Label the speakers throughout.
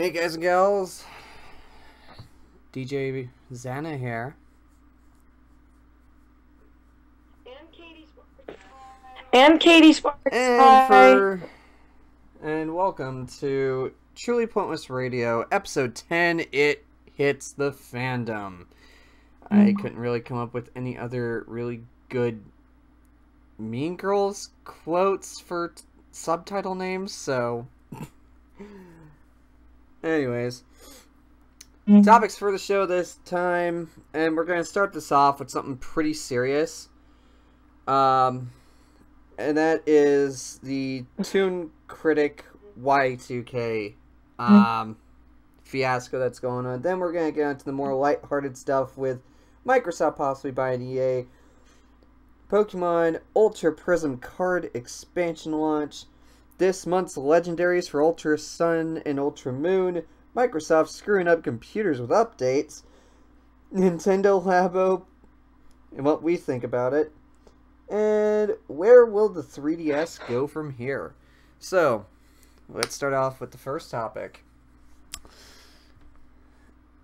Speaker 1: Hey guys and gals, DJ Zana here.
Speaker 2: And Katie Sparks.
Speaker 1: And welcome to Truly Pointless Radio, episode 10. It hits the fandom. I couldn't really come up with any other really good Mean Girls quotes for subtitle names, so anyways, topics for the show this time, and we're going to start this off with something pretty serious. And that is the Toon Critic Y2K fiasco that's going on. Then we're going to get into the more lighthearted stuff with Microsoft possibly buying EA, Pokemon Ultra Prism card expansion launch, this month's legendaries for Ultra Sun and Ultra Moon, Microsoft screwing up computers with updates, Nintendo Labo, and what we think about it, and where will the 3DS go from here? So, let's start off with the first topic.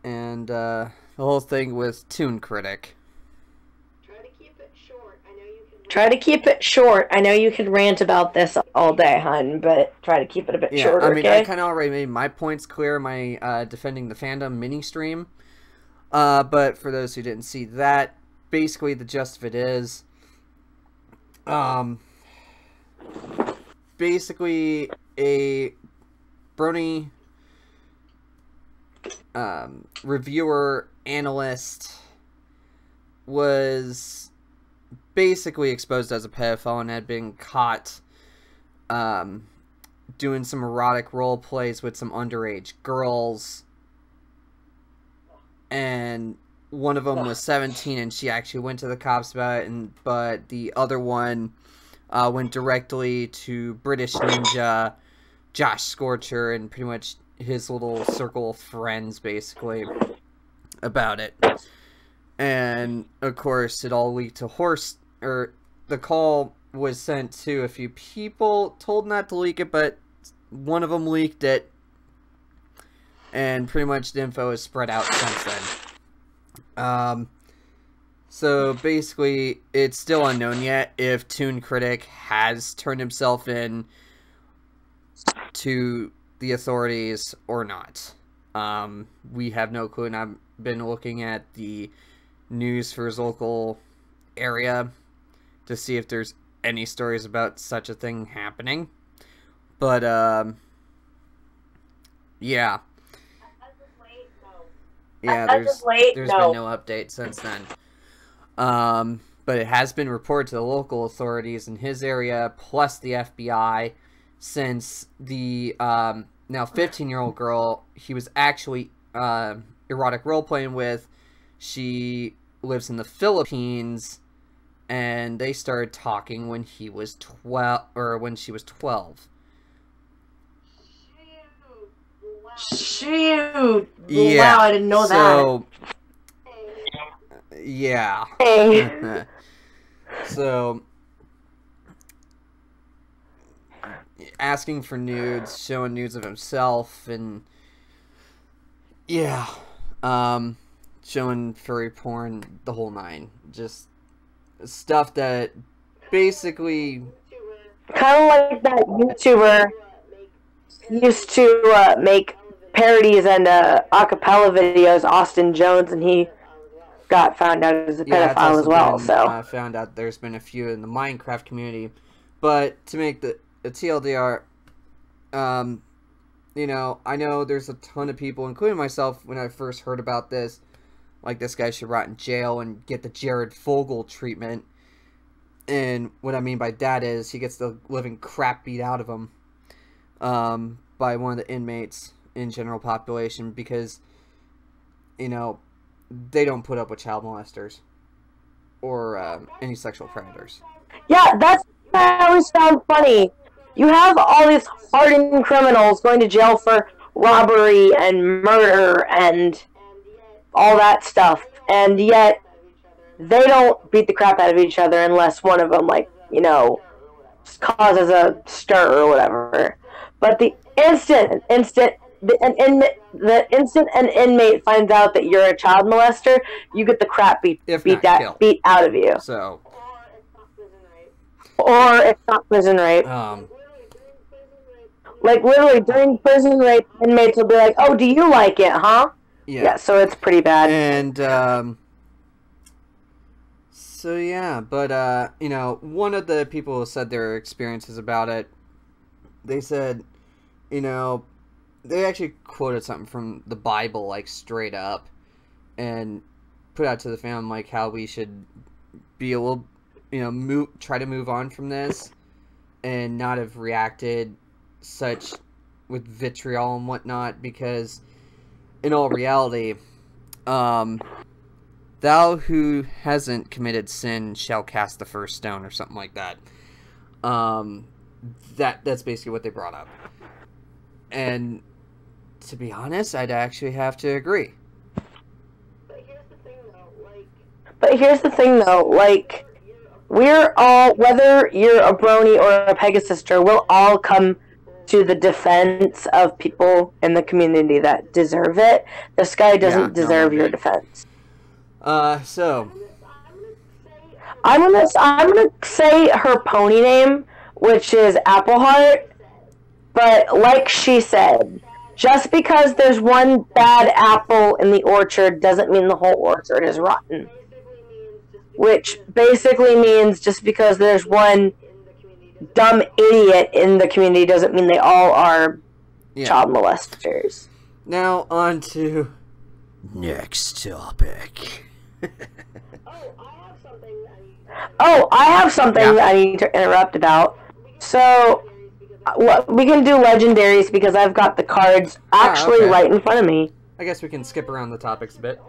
Speaker 1: And, the whole thing with Toon Critic.
Speaker 2: Try to keep it short. I know you can rant about this all day, hun, but try to keep it a bit shorter,
Speaker 1: I mean,
Speaker 2: okay?
Speaker 1: I kind of already made my points clear, my defending the fandom mini-stream. But for those who didn't see that, basically the gist of it is, basically a brony reviewer analyst was basically exposed as a pedophile and had been caught doing some erotic role plays with some underage girls, and one of them was 17 and she actually went to the cops about it, but the other one went directly to British Ninja Josh Scorcher and pretty much his little circle of friends basically about it. And of course it all leaked to the call was sent to a few people, told not to leak it, but one of them leaked it, and pretty much the info is spread out since then. So basically it's still unknown yet if Toon Critic has turned himself in to the authorities or not. We have no clue, and I've been looking at the news for his local area to see if there's any stories about such a thing happening. But, yeah. Yeah, there's been no update since then. But it has been reported to the local authorities in his area, plus the FBI, since the, now 15-year-old girl he was actually, erotic role-playing with, she lives in the Philippines, and they started talking when he was 12, or when she was 12.
Speaker 2: Shoot!
Speaker 1: Yeah,
Speaker 2: wow, I didn't know
Speaker 1: so, that. Yeah.
Speaker 2: Hey.
Speaker 1: So, asking for nudes, showing nudes of himself, and yeah, showing furry porn, the whole nine. Just stuff that basically
Speaker 2: Kind of like that YouTuber used to make parodies and acapella videos, Austin Jones, and he got found out as a pedophile as well. So
Speaker 1: found out there's been a few in the Minecraft community, but to make the TLDR, you know, I know there's a ton of people, including myself, when I first heard about this, like this guy should rot in jail and get the Jared Fogle treatment. And what I mean by that is he gets the living crap beat out of him by one of the inmates in general population because, you know, they don't put up with child molesters or any sexual predators.
Speaker 2: yeah, that's what I always found funny. You have all these hardened criminals going to jail for robbery and murder and all that stuff, and yet they don't beat the crap out of each other unless one of them, like, you know, causes a stir or whatever. But the instant the instant an inmate finds out that you're a child molester, you get the crap beat out of you.
Speaker 1: So,
Speaker 2: or it's not prison rape. Like literally during prison rape, inmates will be like, "Oh, do you like it, huh?" Yeah. So it's pretty bad.
Speaker 1: And so yeah, but you know, one of the people who said their experiences about it, they said, you know, they actually quoted something from the Bible, like straight up, and put out to the fam like how we should be a little, you know, try to move on from this, and not have reacted such with vitriol and whatnot, because in all reality, thou who hasn't committed sin shall cast the first stone, or something like that. That's basically what they brought up. And to be honest, I'd actually have to agree.
Speaker 2: But here's the thing though, like, we're all, whether you're a brony or a Pegasister, we'll all come to the defense of people in the community that deserve it. This guy doesn't deserve your defense.
Speaker 1: So
Speaker 2: I'm gonna say her pony name, which is Appleheart. But like she said, just because there's one bad apple in the orchard doesn't mean the whole orchard is rotten. Which basically means just because there's one dumb idiot in the community doesn't mean they all are child molesters.
Speaker 1: Now on to next topic.
Speaker 2: I have something that I need to interrupt about. So, we can do legendaries because I've got the cards actually right in front of me.
Speaker 1: I guess we can skip around the topics a bit.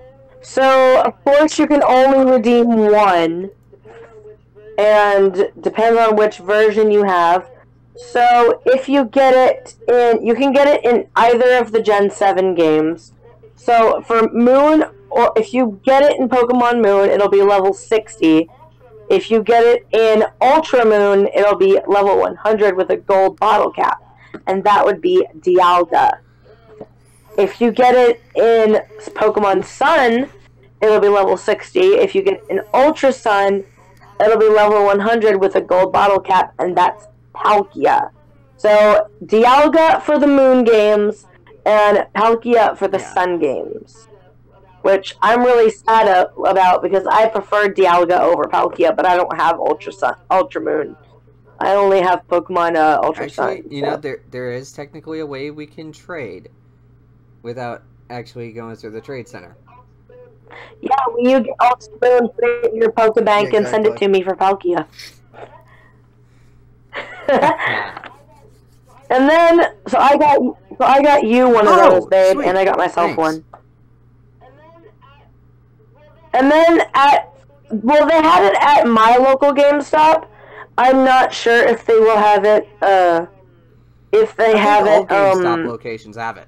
Speaker 2: So, of course, you can only redeem one, and depends on which version you have. So, if you get it in, you can get it in either of the Gen 7 games. So, for Moon, or if you get it in Pokemon Moon, it'll be level 60. If you get it in Ultra Moon, it'll be level 100 with a gold bottle cap. And that would be Dialga. If you get it in Pokemon Sun, it'll be level 60. If you get it in Ultra Sun, it'll be level 100 with a gold bottle cap, and that's Palkia. So, Dialga for the Moon games, and Palkia for the Sun games. Which I'm really sad about because I prefer Dialga over Palkia, but I don't have Ultra Moon. I only have Pokemon Ultra Sun.
Speaker 1: You know, there is technically a way we can trade without actually going through the trade center.
Speaker 2: Yeah, when you get Ultra Moon, put it in your Pokebank and send it to me for Palkia. And then, so I got you one of those, babe, sweet. And I got myself one. And then they had it at my local GameStop. I'm not sure if they will have it, if they have it,
Speaker 1: all GameStop locations have it.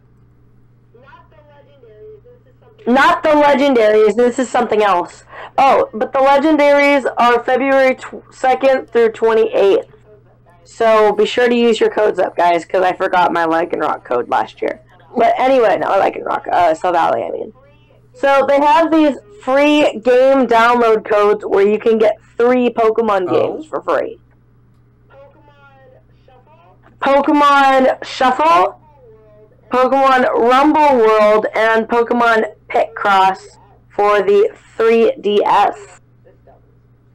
Speaker 2: Not the legendaries, this is something else. Oh, but the legendaries are February 2nd through 28th. So be sure to use your codes up, guys, because I forgot my Lycanroc code last year. But anyway, not Lycanroc, Cell Valley, I mean. So they have these free game download codes where you can get 3 Pokemon games for free. Pokemon Shuffle, Pokemon Rumble World, and Pokemon Picross for the 3DS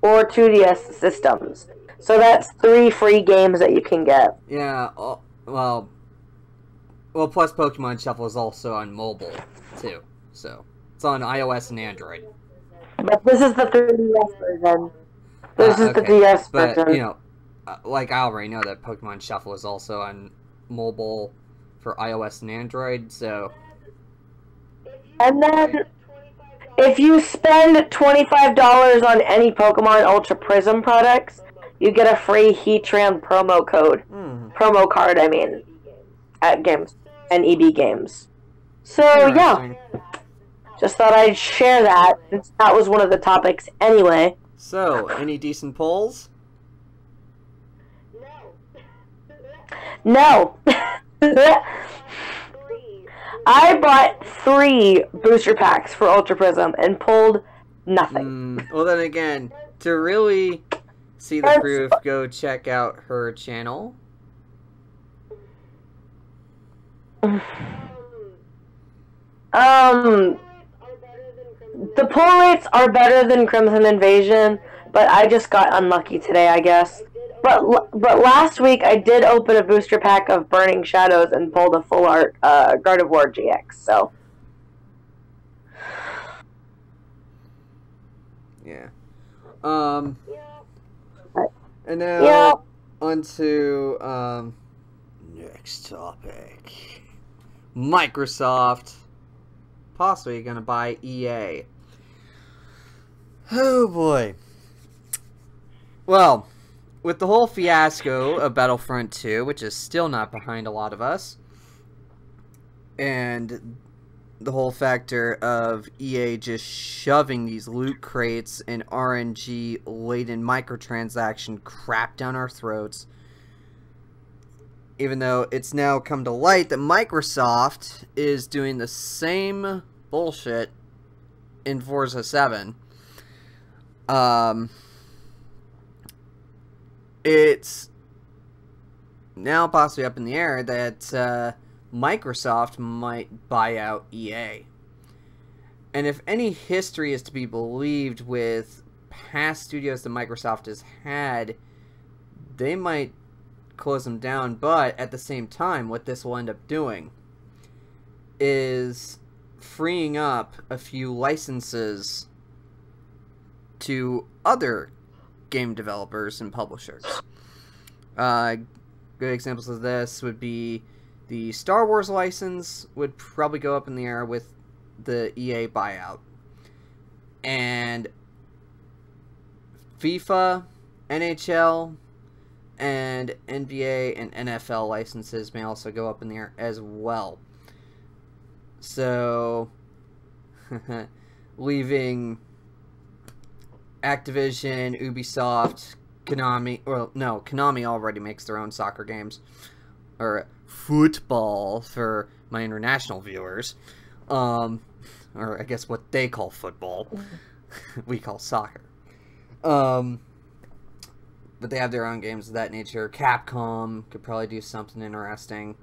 Speaker 2: or 2DS systems. So that's 3 free games that you can get.
Speaker 1: Yeah, well, plus Pokemon Shuffle is also on mobile, too, so... It's on iOS and Android.
Speaker 2: But this is the 3DS version. This is the DS version.
Speaker 1: But, you know, like I already know that Pokemon Shuffle is also on mobile for iOS and Android, so...
Speaker 2: And then, if you spend $25 on any Pokemon Ultra Prism products, you get a free Heatran promo code. Promo card, I mean. At games. And EB Games. So, yeah. Just thought I'd share that, since that was one of the topics anyway.
Speaker 1: So, any decent polls?
Speaker 2: No. I bought 3 booster packs for Ultra Prism and pulled nothing.
Speaker 1: Well, then again, to really see the proof, go check out her channel.
Speaker 2: The pull rates are better than Crimson Invasion, but I just got unlucky today, I guess. But last week I did open a booster pack of Burning Shadows and pulled a full art Guard of War GX. So
Speaker 1: yeah. And now on to next topic. Microsoft possibly gonna buy EA. Oh boy. Well, with the whole fiasco of Battlefront 2, which is still not behind a lot of us, and the whole factor of EA just shoving these loot crates and RNG-laden microtransaction crap down our throats, even though it's now come to light that Microsoft is doing the same bullshit in Forza 7. It's now possibly up in the air that Microsoft might buy out EA. And if any history is to be believed with past studios that Microsoft has had, they might close them down. But at the same time, what this will end up doing is freeing up a few licenses to other game developers and publishers. Good examples of this would be the Star Wars license would probably go up in the air with the EA buyout. And FIFA, NHL, and NBA and NFL licenses may also go up in the air as well. So, leaving Activision, Ubisoft, Konami, well, no, Konami already makes their own soccer games, or football for my international viewers, or I guess what they call football, we call soccer. But they have their own games of that nature. Capcom could probably do something interesting.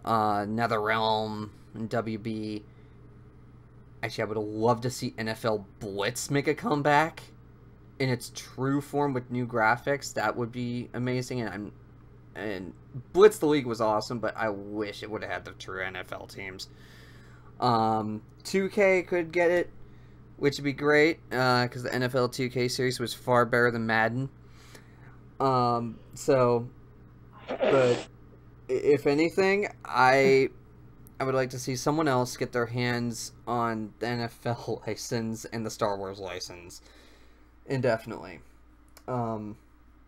Speaker 1: NetherRealm and WB. Actually, I would love to see NFL Blitz make a comeback in its true form with new graphics. That would be amazing. And Blitz the League was awesome, but I wish it would have had the true NFL teams. 2K could get it, which would be great, because the NFL 2K series was far better than Madden. But if anything, I would like to see someone else get their hands on the NFL license and the Star Wars license indefinitely.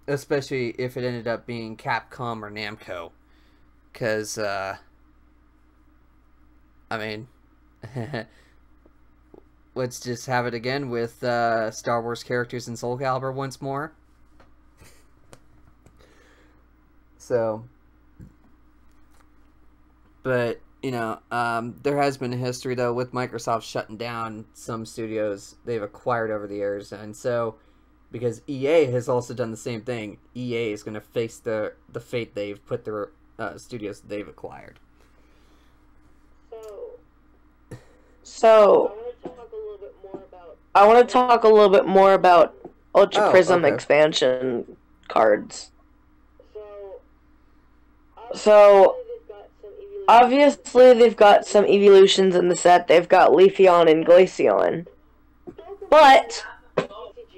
Speaker 1: Especially if it ended up being Capcom or Namco. Because, I mean, let's just have it again with Star Wars characters in Soul Calibur once more. So, but, you know, there has been a history, though, with Microsoft shutting down some studios they've acquired over the years. And so, because EA has also done the same thing, EA is going to face the fate they've put their studios they've acquired.
Speaker 2: So, I want to talk a little bit more about Ultra Prism expansion cards. So, obviously they've got some evolutions in the set. They've got Leafeon and Glaceon. But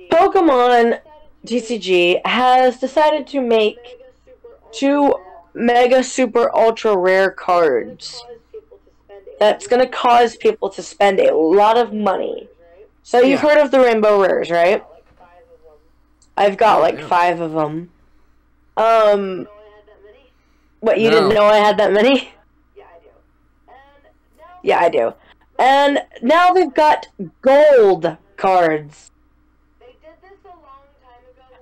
Speaker 2: Pokemon TCG has decided to make 2 Mega Super Ultra Rare cards. That's going to cause people to spend a lot of money. So you've heard of the Rainbow Rares, right? I've got like 5 of them. What, you didn't know I had that many? Yeah, I do. And now they've got gold cards.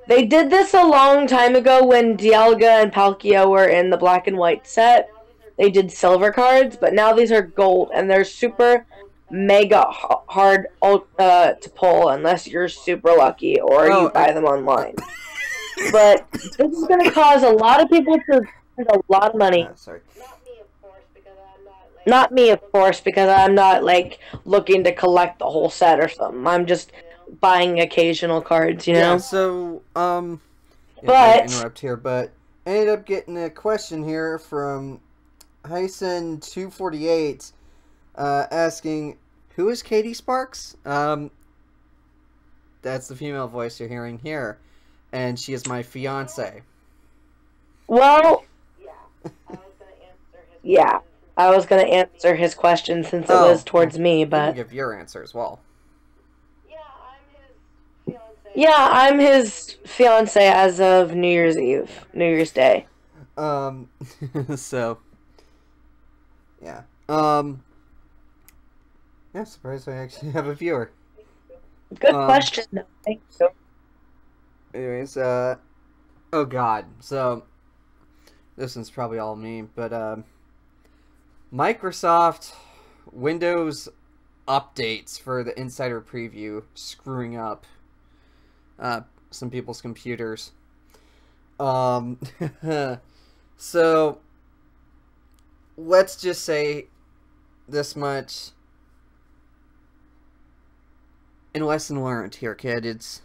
Speaker 2: They did this a long time ago when Dialga and Palkia were in the black and white set. they did silver cards, but now these are gold, and they're super mega hard to pull unless you're super lucky or you buy them online. But this is going to cause a lot of people to spend a lot of money.
Speaker 1: Sorry.
Speaker 2: Not me, of course, because I'm not like looking to collect the whole set or something. I'm just buying occasional cards, you know.
Speaker 1: Yeah. So
Speaker 2: but
Speaker 1: interrupt here, but I ended up getting a question here from Hyson248 asking, who is Katie Sparks? That's the female voice you're hearing here, and she is my fiance.
Speaker 2: Well, yeah, I was gonna answer his question since it was towards me, but
Speaker 1: you can give your answer as well.
Speaker 2: Yeah, I'm his fiance as of New Year's Day.
Speaker 1: So, yeah. Yeah, surprised I actually have a viewer.
Speaker 2: Good question, though. Thank you.
Speaker 1: Anyways, oh god, so, this one's probably all me, but, Microsoft Windows updates for the Insider Preview screwing up some people's computers. So let's just say this much. And lesson learned here, kids.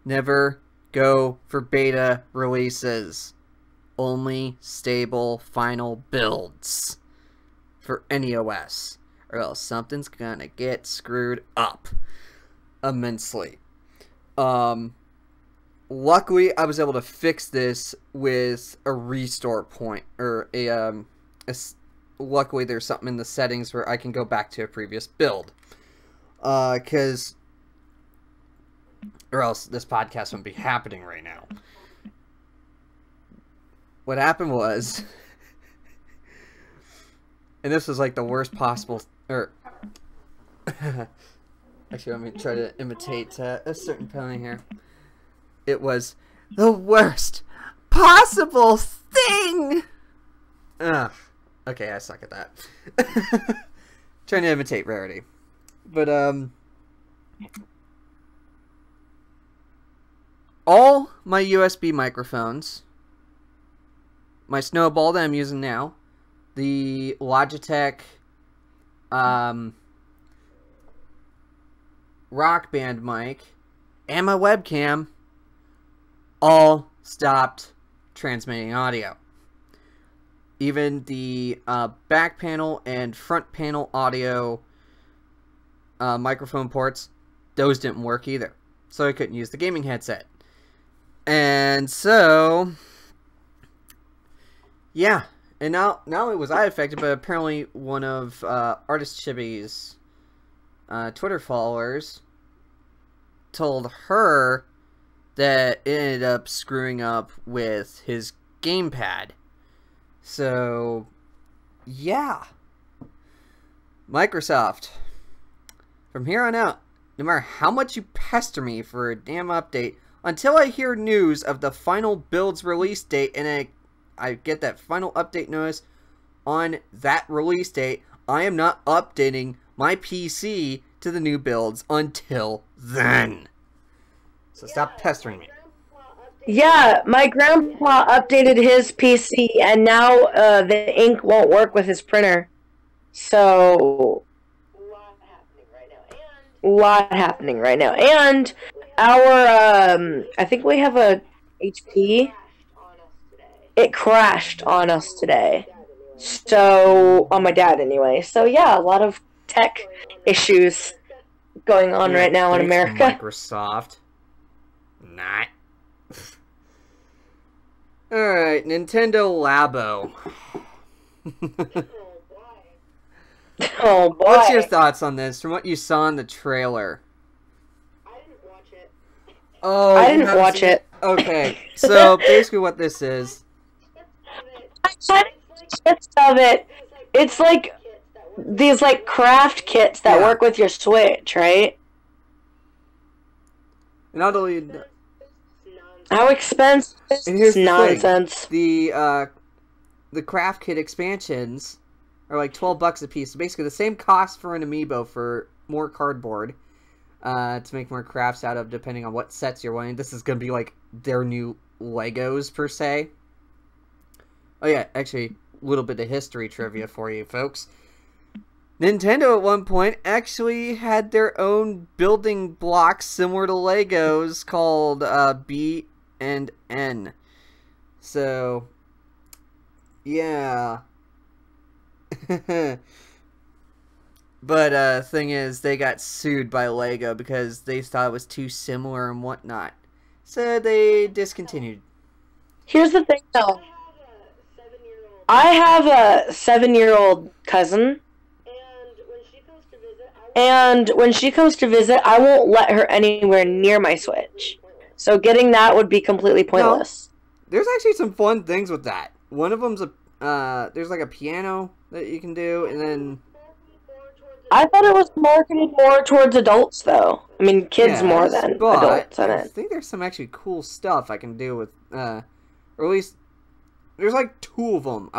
Speaker 1: Never go for beta releases. Only stable final builds for any OS, or else something's gonna get screwed up immensely. Luckily, I was able to fix this with a restore point, or luckily there's something in the settings where I can go back to a previous build. Or else this podcast wouldn't be happening right now. What happened was, and this was like the worst possible, actually let me try to imitate a certain pony here. It was the worst possible thing! Okay, I suck at that. Trying to imitate Rarity. But, all my USB microphones, my Snowball that I'm using now, the Logitech, Rock Band mic, and my webcam all stopped transmitting audio. Even the back panel and front panel audio microphone ports, those didn't work either. So I couldn't use the gaming headset. And so, yeah. And not only was I affected, but apparently one of Artist Chibi's Twitter followers told her that it ended up screwing up with his gamepad. So, yeah. Microsoft, from here on out, no matter how much you pester me for a damn update, until I hear news of the final build's release date and I get that final update notice on that release date, I am not updating my PC to the new builds until then. So stop pestering me.
Speaker 2: Yeah, my grandpa updated his PC, and now the ink won't work with his printer. So, a lot happening right now. And our, I think we have a HP. It crashed on us today. So, on my dad anyway. So, yeah, a lot of tech issues going on right now in America.
Speaker 1: Microsoft. Not. Alright, Nintendo Labo.
Speaker 2: Oh boy.
Speaker 1: What's your thoughts on this from what you saw in the trailer?
Speaker 3: I didn't watch it.
Speaker 1: Oh,
Speaker 2: I didn't watch it.
Speaker 1: Okay, so basically what this is.
Speaker 2: I saw bits of it. It's like these like craft kits that work with your Switch, right?
Speaker 1: Not only.
Speaker 2: How expensive?
Speaker 1: And here's
Speaker 2: nonsense.
Speaker 1: The the craft kit expansions are like $12 a piece. So basically the same cost for an amiibo for more cardboard to make more crafts out of, depending on what sets you're wanting. This is going to be like their new Legos, per se. Oh yeah, actually, a little bit of history trivia for you folks. Nintendo at one point actually had their own building blocks similar to Legos called B and N. So, yeah. But thing is, they got sued by Lego because they thought it was too similar and whatnot. So they discontinued.
Speaker 2: Here's the thing, though. I have a 7-year-old cousin. And when she comes to visit, I won't let her anywhere near my Switch. So getting that would be completely pointless.
Speaker 1: No, there's actually some fun things with that. One of them's there's like a piano that you can do, and then...
Speaker 2: I thought it was marketed more towards adults, though. I mean, kids more than adults in it.
Speaker 1: I think there's some actually cool stuff I can do with, or at least, there's like 2 of them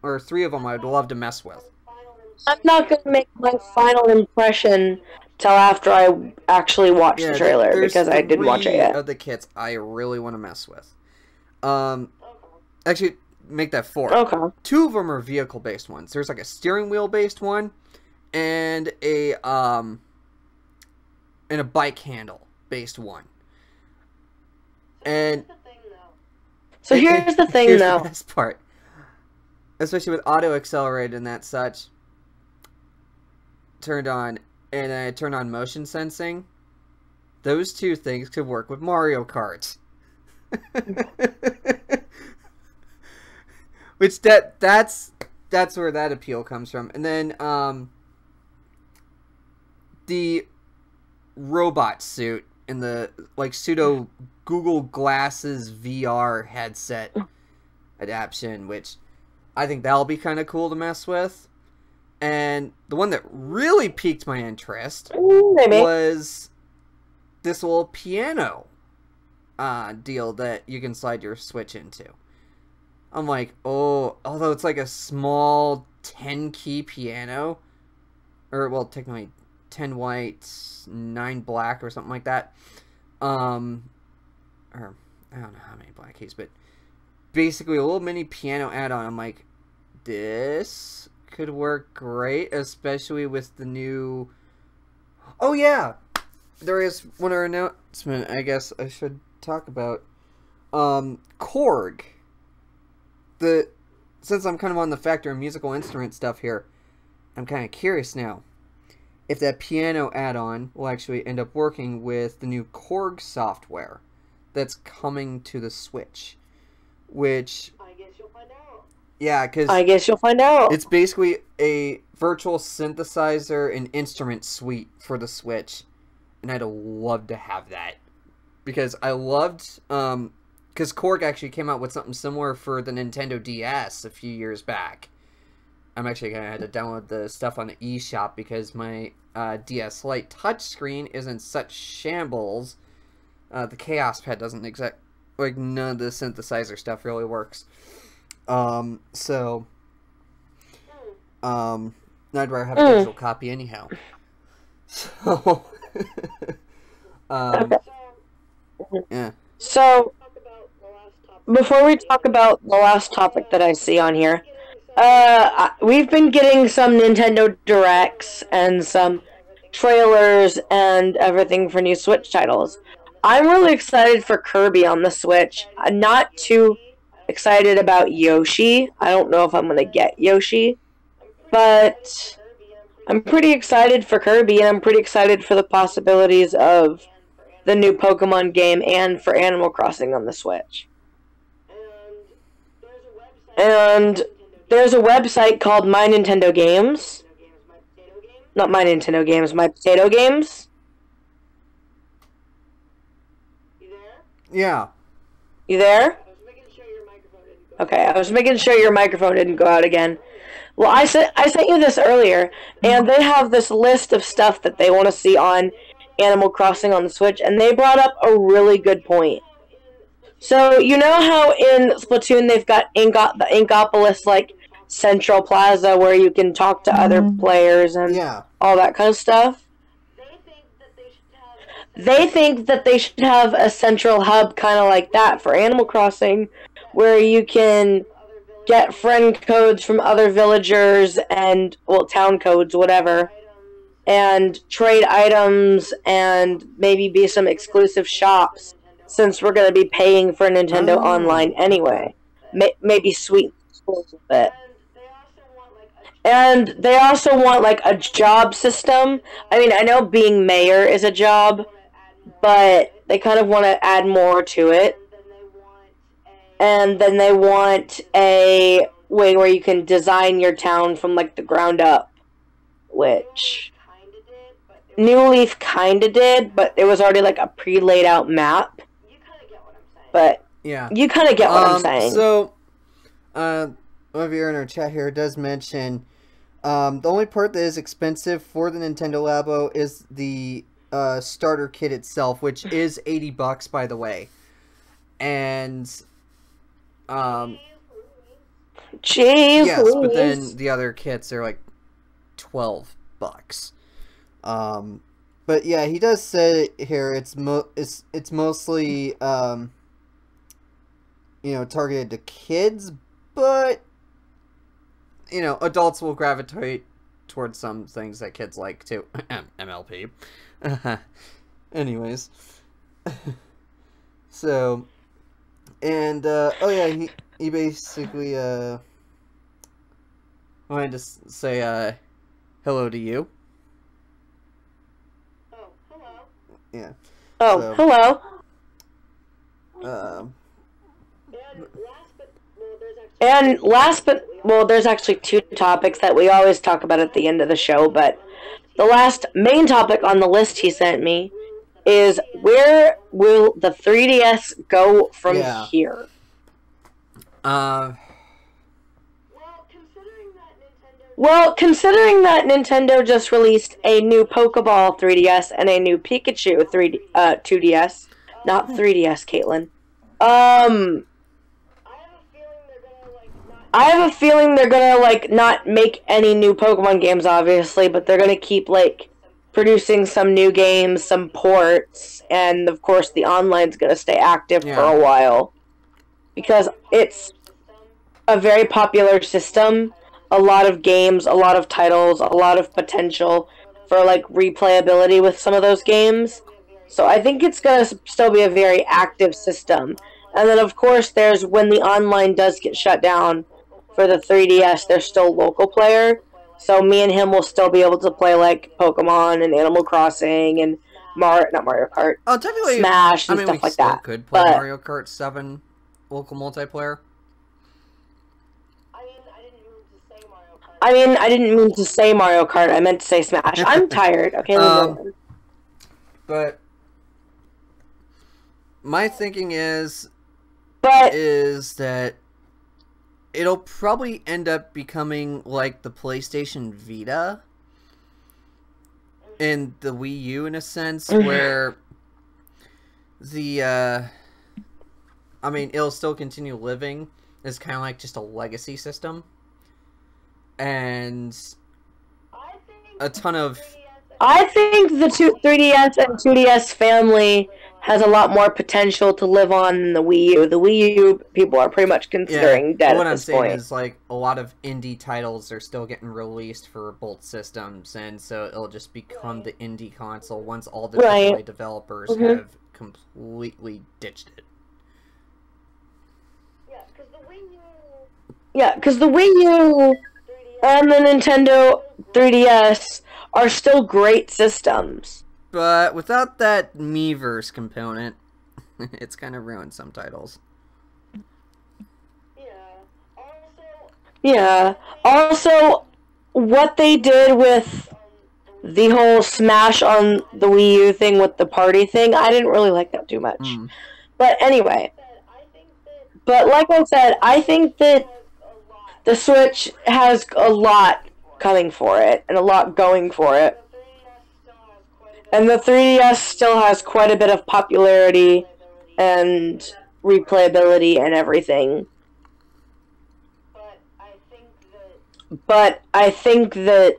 Speaker 1: or 3 of them I would love to mess with.
Speaker 2: I'm not going to make my final impression till after I actually watch the trailer, because I didn't watch it yet.
Speaker 1: Of the kits I really want to mess with. Actually, make that 4.
Speaker 2: Okay.
Speaker 1: 2 of them are vehicle-based ones. There's like a steering wheel-based one, and a bike handle-based one. And
Speaker 2: so here's the thing,
Speaker 1: here's
Speaker 2: though.
Speaker 1: The best part. Especially with auto-accelerate and that such. Turned on, and I turned on motion sensing. Those 2 things could work with Mario Kart. Which that's where that appeal comes from. And then the robot suit in the like pseudo Google Glasses VR headset adaptation, which I think that'll be kind of cool to mess with. And the one that really piqued my interest was this little piano deal that you can slide your Switch into. I'm like, oh, although it's like a small 10-key piano, or, well, technically 10 white, 9 black, or something like that. Or, I don't know how many black keys, but basically a little mini piano add-on. I'm like, this could work great, especially with the new... Oh, yeah! There is one other announcement I guess I should talk about. Korg. Since I'm kind of on the factor of musical instrument stuff here, I'm kind of curious now if that piano add-on will actually end up working with the new Korg software that's coming to the Switch. Which...
Speaker 3: I guess you'll find out.
Speaker 1: Yeah, because...
Speaker 2: I guess you'll find out.
Speaker 1: It's basically a virtual synthesizer and instrument suite for the Switch. And I'd love to have that. Because I loved... Because Korg actually came out with something similar for the Nintendo DS a few years back. I'm actually going to have to download the stuff on the eShop because my DS Lite touchscreen is in such shambles. The Chaos Pad doesn't exact... Like, none of the synthesizer stuff really works. I'd rather have a digital copy anyhow. So,
Speaker 2: Okay.
Speaker 1: Yeah.
Speaker 2: So, before we talk about the last topic that I see on here, we've been getting some Nintendo Directs and some trailers and everything for new Switch titles. I'm really excited for Kirby on the Switch. I'm not too excited about Yoshi. I don't know if I'm going to get Yoshi, but I'm pretty excited for Kirby, and I'm pretty excited for the possibilities of the new Pokemon game and for Animal Crossing on the Switch. And there's a website called My Nintendo Games. Not My Nintendo Games, My Potato Games.
Speaker 1: Yeah.
Speaker 2: You there? Okay, I was making sure your microphone didn't go out again. Well, I sent you this earlier, and they have this list of stuff that they want to see on Animal Crossing on the Switch, and they brought up a really good point. So you know how in Splatoon they've got the Inkopolis like central plaza where you can talk to other players and
Speaker 1: Yeah.
Speaker 2: all that kind of stuff. They think that they should have a central hub kind of like that for Animal Crossing, where you can get friend codes from other villagers and, well, town codes, whatever, and trade items and maybe be some exclusive shops, since we're going to be paying for Nintendo Online anyway. Maybe sweeten a little bit. And they also want, like, a job system. I mean, I know being mayor is a job, but they kind of want to add more to it. And then they want a way where you can design your town from, like, the ground up. Which New Leaf kinda did, but it was already, like, a pre-laid out map. But
Speaker 1: Yeah.
Speaker 2: you kinda get what I'm saying.
Speaker 1: So, one of you in our chat here does mention, the only part that is expensive for the Nintendo Labo is the starter kit itself, which is $80, by the way. And,
Speaker 2: Jeez,
Speaker 1: yes, but
Speaker 2: Louise.
Speaker 1: then the other kits are like $12. But yeah, he does say here it's mostly you know, targeted to kids, but you know, adults will gravitate towards some things that kids like too. MLP. Anyways. So, and oh yeah, he basically wanted to say hello to you.
Speaker 3: Oh, hello.
Speaker 1: Yeah.
Speaker 2: Oh,
Speaker 1: So,
Speaker 2: hello.
Speaker 3: And last but
Speaker 2: There's actually two topics that we always talk about at the end of the show, but the last main topic on the list he sent me is where will the 3DS go from here? Well, considering that Nintendo just released a new Pokeball 3DS and a new Pikachu 2DS, not 3DS, Caitlin. I have a feeling they're gonna like not make any new Pokemon games, obviously, but they're gonna keep like producing some new games, some ports, and of course the online's gonna stay active for a while because it's a very popular system. A lot of games, a lot of titles, a lot of potential for like replayability with some of those games. So I think it's gonna still be a very active system. And then of course there's when the online does get shut down for the 3DS, there's still local player. So me and him will still be able to play like Pokemon and Animal Crossing and not Mario Kart.
Speaker 1: Oh, technically,
Speaker 2: Smash and stuff like that.
Speaker 1: Could play Mario Kart 7 local multiplayer.
Speaker 2: I didn't mean to say Mario Kart. I meant to say Smash. I'm tired. Okay,
Speaker 1: but my thinking is that it'll probably end up becoming like the PlayStation Vita and the Wii U in a sense, where the I mean, it'll still continue living as kind of like just a legacy system. And a ton of...
Speaker 2: I think the 3DS and 2DS family has a lot more potential to live on than the Wii U. The Wii U people are pretty much considering dead
Speaker 1: what
Speaker 2: at
Speaker 1: I'm
Speaker 2: this
Speaker 1: saying
Speaker 2: point.
Speaker 1: is, like, a lot of indie titles are still getting released for both systems, and so it'll just become the indie console once all the AAA developers have completely ditched it.
Speaker 2: Yeah, because the Wii U and the Nintendo 3DS are still great systems.
Speaker 1: But without that Miiverse component, it's kind of ruined some titles.
Speaker 2: Yeah. Also, what they did with the whole Smash on the Wii U thing with the party thing, I didn't really like that too much. But anyway. But like I said, I think that the Switch has a lot coming for it, and a lot going for it. And the 3DS still has quite a bit of popularity, and replayability and everything. But I think that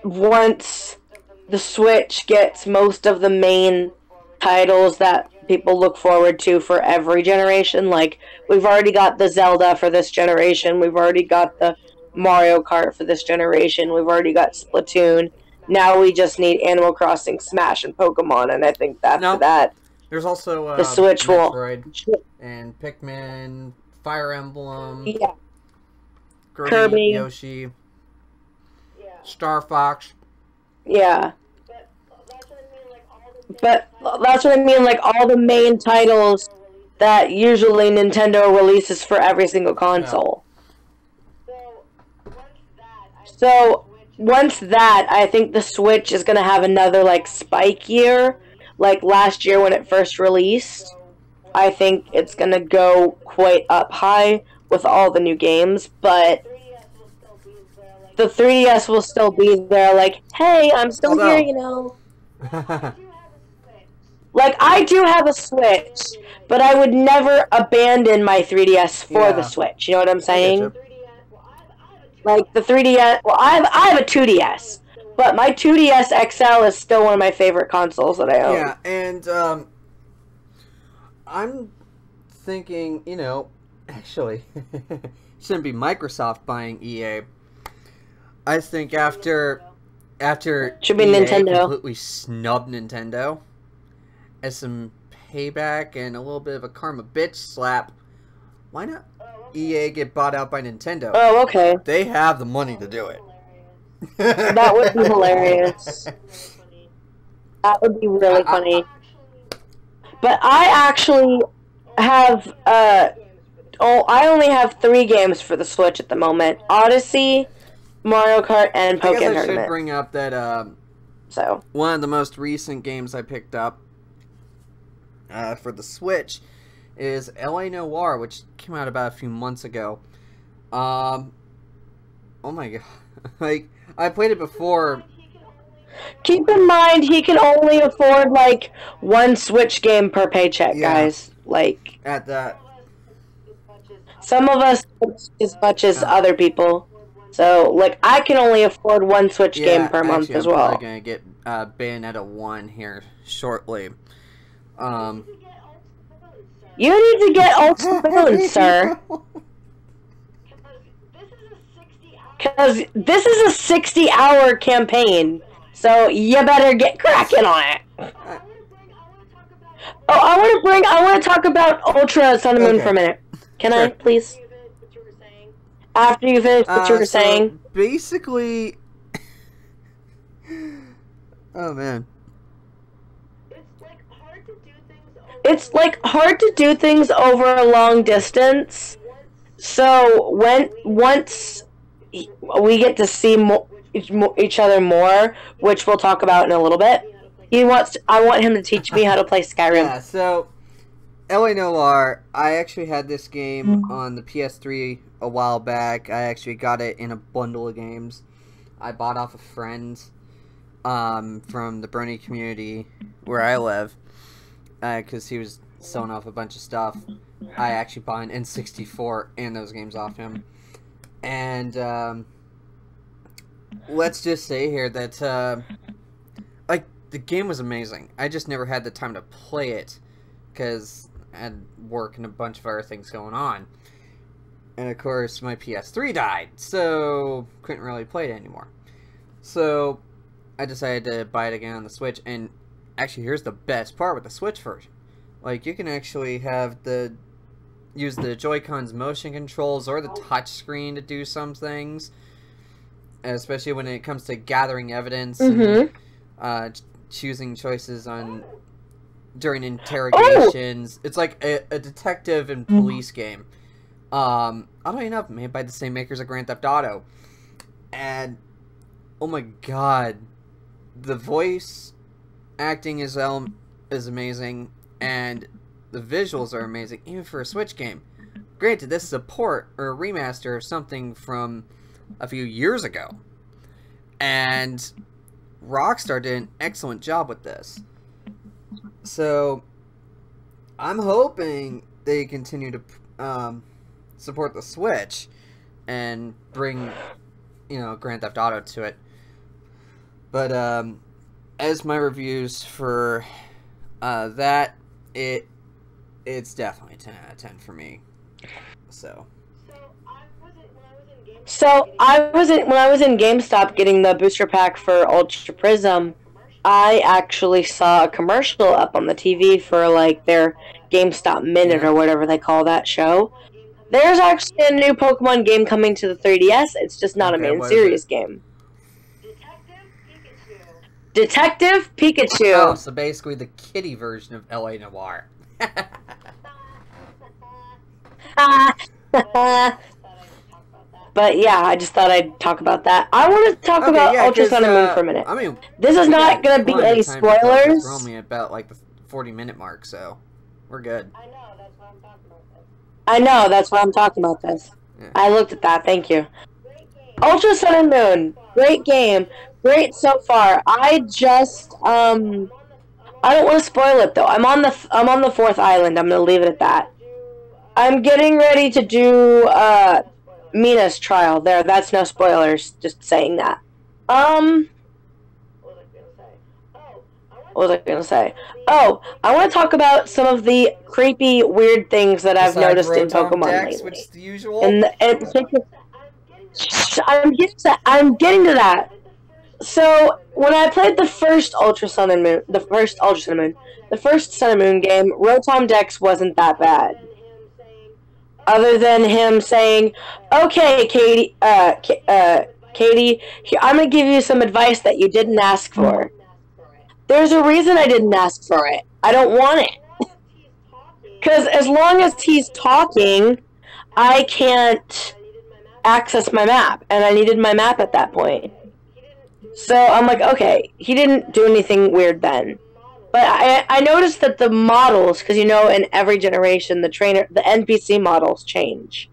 Speaker 2: once the Switch gets most of the main titles that people look forward to for every generation, like we've already got the Zelda for this generation, we've already got the Mario Kart for this generation, we've already got Splatoon. Now we just need Animal Crossing, Smash, and Pokemon, and I think after that,
Speaker 1: there's also
Speaker 2: the Switch
Speaker 1: Metroid and Pikmin, Fire Emblem,
Speaker 2: yeah,
Speaker 1: Kirby, Yoshi, Star Fox.
Speaker 2: Yeah. But that's what I mean, like all the main titles that usually Nintendo releases for every single console. So once that, I think the Switch is gonna have another like spike year, like last year when it first released. I think it's gonna go quite up high with all the new games, but the 3DS will still be there, like, hey, I'm still here, you know. Like, I do have a Switch, but I would never abandon my 3DS for the Switch, you know what I'm saying? Like, the 3DS, well, I have a 2DS, but my 2DS XL is still one of my favorite consoles that I own.
Speaker 1: Yeah, and, I'm thinking, you know, actually, shouldn't be Microsoft buying EA. I think after
Speaker 2: should be
Speaker 1: EA
Speaker 2: Nintendo
Speaker 1: completely snubbed Nintendo as some payback and a little bit of a karma bitch slap, why not EA get bought out by Nintendo?
Speaker 2: Oh, okay.
Speaker 1: They have the money to do it.
Speaker 2: That would be hilarious. That would be really funny. But I actually have I only have 3 games for the Switch at the moment: Odyssey, Mario Kart, and Pokemon Tournament.
Speaker 1: I should bring up that
Speaker 2: so
Speaker 1: one of the most recent games I picked up for the Switch is LA Noire, which came out about a few months ago. Oh my god. Like, I played it before.
Speaker 2: Keep in mind, he can only afford, like, 1 Switch game per paycheck, guys. Like,
Speaker 1: at that.
Speaker 2: Some of us as much as other people. So, like, I can only afford 1 Switch game per month as well.
Speaker 1: I'm probably gonna get Bayonetta 1 here shortly.
Speaker 2: You need to get Ultimate Moon, sir. Because this is a 60-hour campaign. So, you better get cracking on it. Oh, I want to talk about Ultra Sun and Moon for a minute. Can I, please? After you finish what you were saying.
Speaker 1: Basically... oh, man.
Speaker 2: It's, like, hard to do things over a long distance. So, once we get to see each other more, which we'll talk about in a little bit, I want him to teach me how to play Skyrim.
Speaker 1: Yeah, so... LA Noire, I actually had this game on the PS3 a while back. I actually got it in a bundle of games. I bought off a friend from the Brony community where I live, because he was selling off a bunch of stuff. I actually bought an N64 and those games off him. And let's just say here that like, the game was amazing. I just never had the time to play it because I had work and a bunch of other things going on. And of course, my PS3 died, so couldn't really play it anymore. So I decided to buy it again on the Switch. And actually, here's the best part with the Switch version. Like, you can actually use the Joy-Con's motion controls or the touch screen to do some things, especially when it comes to gathering evidence and choosing choices during interrogations. It's like a detective and police game. Oddly enough, made by the same makers of Grand Theft Auto. And, oh my god, the voice acting is amazing, and the visuals are amazing, even for a Switch game. Granted, this is a port or a remaster of something from a few years ago. And Rockstar did an excellent job with this. So, I'm hoping they continue to support the Switch and bring, Grand Theft Auto to it. But as my reviews for that, it's definitely 10 out of 10 for me. So
Speaker 2: when I was in GameStop getting the booster pack for Ultra Prism, I actually saw a commercial up on the TV for like their GameStop Minute or whatever they call that show. There's actually a new Pokemon game coming to the 3DS. It's just not a main series game. Detective Pikachu.
Speaker 1: Oh, so basically the kiddie version of LA Noire.
Speaker 2: But yeah, I just thought I'd talk about that. I want to talk about Ultra Sun and Moon for a minute.
Speaker 1: I mean,
Speaker 2: this is not going to be any spoilers.
Speaker 1: We're only about like the 40-minute mark, so we're good.
Speaker 2: I know, that's why I'm talking about this.
Speaker 1: Yeah.
Speaker 2: I looked at that, thank you. Ultra Sun and Moon, great game. Great so far. I just, I don't want to spoil it though. I'm on the 4th island. I'm gonna leave it at that. I'm getting ready to do, Mina's trial. There, that's no spoilers. Just saying that. What was I gonna say? Oh, I want to talk about some of the creepy, weird things that I've noticed in Pokemon lately.
Speaker 1: Which is the usual.
Speaker 2: I'm getting to that. So when I played the first Sun and Moon game, Rotom Dex wasn't that bad. Other than him saying, "Okay, Katie, Katie, I'm gonna give you some advice that you didn't ask for." There's a reason I didn't ask for it. I don't want it. Because as long as he's talking, I can't access my map. And I needed my map at that point. So I'm like, okay, he didn't do anything weird then. But I noticed that the models, because in every generation, the NPC models change.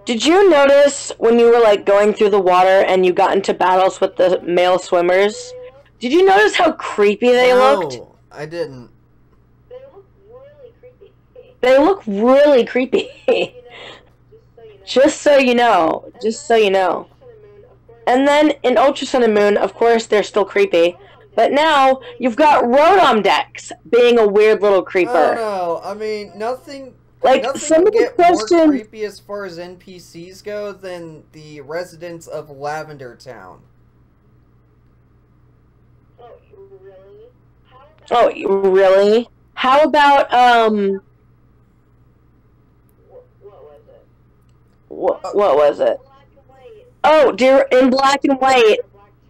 Speaker 2: Did you notice when you were like going through the water and you got into battles with the male swimmers? Did you notice how creepy they looked?
Speaker 1: No, I didn't.
Speaker 2: They look really creepy. Just so you know. Just so you know. And then in Ultra Sun and Moon, of course, they're still creepy. But now you've got Rotom Dex being a weird little creeper.
Speaker 1: Oh no, I mean nothing.
Speaker 2: Like,
Speaker 1: nothing will get more creepy as far as NPCs go than the residents of Lavender Town.
Speaker 2: Oh, really? How about, What was it? Oh, dear, in Black and White.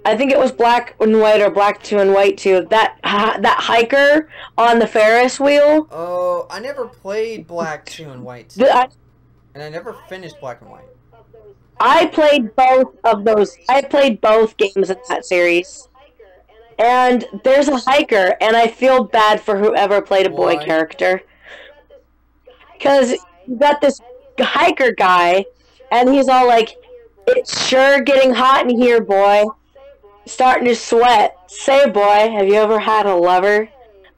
Speaker 2: I think it was Black and White or Black 2 and White 2. That hiker on the Ferris wheel.
Speaker 1: Oh, I never played Black 2 and White 2. And I never finished Black and White.
Speaker 2: I played both of those. I played both games in that series. And there's a hiker, and I feel bad for whoever played a boy character. Because you got this hiker guy, and he's all like, "It's sure getting hot in here, boy. Starting to sweat. Say, boy, have you ever had a lover?"